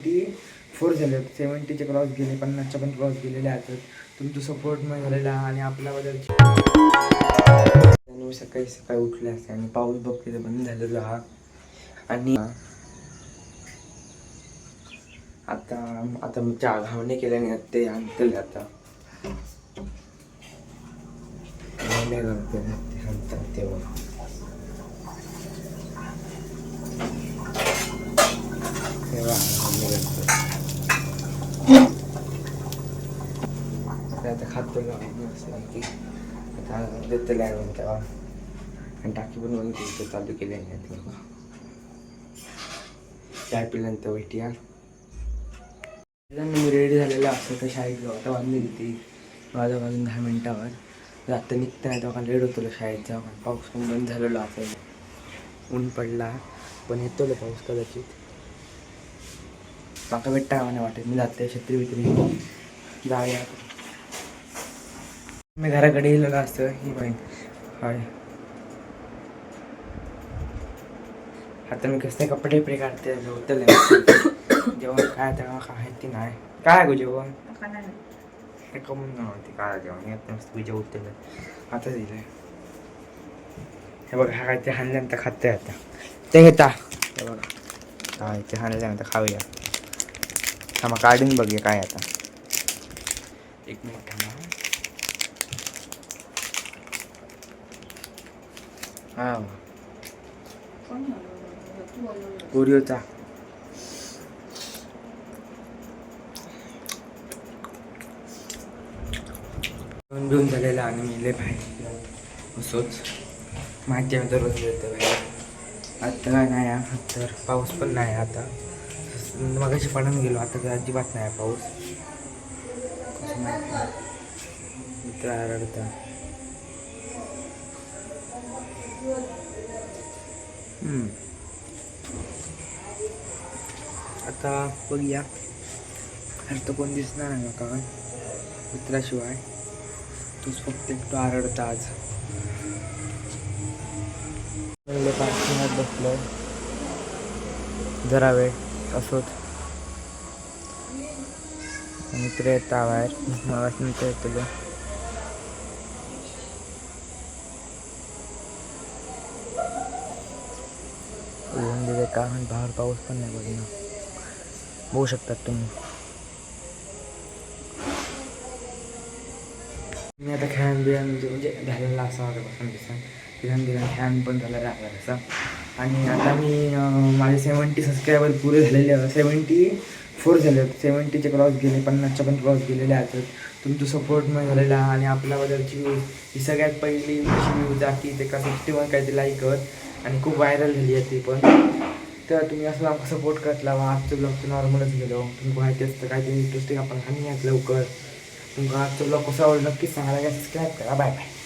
4 झाले, 70चे क्रॉस गेले, 50च्या पण क्रॉस गेलेले आहेत. तुमचं सपोर्ट मग झालेला आणि आपल्याबद्दल सकाळी सकाळी उठले असते आणि पाऊस बघते बंद झालेला हा. आणि आता मी चहा घावणे केल्याने ते आणतले आता आणतात तेव्हा आता खातो की आता देतले आहे तेव्हा आणि टाकी पण बंद केली चालू केली आहे तेव्हा चाय पिल्यानंतर भेटूया. मी रेडी झालेलं असतं तर शाळेत जाऊ आता वाजली होती वाजून 10 मिनिटावर. तर आत्ता निघता नाही तेव्हा लेट होतो शाळेत जाऊ. पाऊस पण बंद झालेला असेल, ऊन पडला पण येतो पाऊस कदाचित. माका भेटता मला वाटत मी जाते छत्री बित्री जाऊया. मी घराकडे गेलेलं असतं ही बाई हाय. आता मी कसं कपडे प्रे काढते होतं जेवण काय तेव्हा काय ती नाही काय गो जेवण कमून नव्हती काय जेवण येत मस्त जेवते आता दिलंय. हे बघा हा काय ते हाणल्यानंतर खाते आता ते घेता हे बघा हा ते हाणल्यानंतर खाऊया. थांबा काढून बघूया काय आता. एक मिनिट थांबा. हा ओरिओचा घेऊन झालेला आणि मी लय बाहेर असोच माहिती आहे दररोज येतं बाहेर. आता काय नाही तर पाऊस पण नाही आता मगाशी पडून गेलो आता तर अजिबात नाही पाऊस. कसं माहिती मित्र रडता आता बघूया तर कोण दिसणार नाही का मित्राशिवाय तूच फक्त एकटो आरडता आज. पार्किंगात बसलोय जरा वेळ असोच मित्र येता बाहेर मला मित्र येतो येऊन दिले का बाहेर पाऊस पण नाही बघ बघू शकतात तुम्ही. मी आता फॅन बियान म्हणजे झालेला असा माझ्यापासून दिसन दिला फॅन पण झाला राहणार असा. आणि आता मी माझे 70 सबस्क्रायबर पुरे झालेले 74 झाले, 70चे क्रॉस गेले, 50च्या पण क्रॉस गेलेले आहेत. तुमचं सपोर्ट मग झालेला आणि आपल्याबद्दलची ही सगळ्यात पहिली व्ह्यूज आहे ते का 61 काहीतरी लाईकवर आणि खूप व्हायरल झाली आहे ती पण. तर तुम्ही असं आमचा सपोर्ट करत लावा. आजचं ब्लॉग नॉर्मलच गेलो तुम्ही माहिती असतं काहीतरी इंटरेस्टिंग आपण आणि यात लवकर तुमचा आजचा ब्लॉग कसा आवडला नक्कीच सांगायला सबस्क्राईब करा. Bye bye.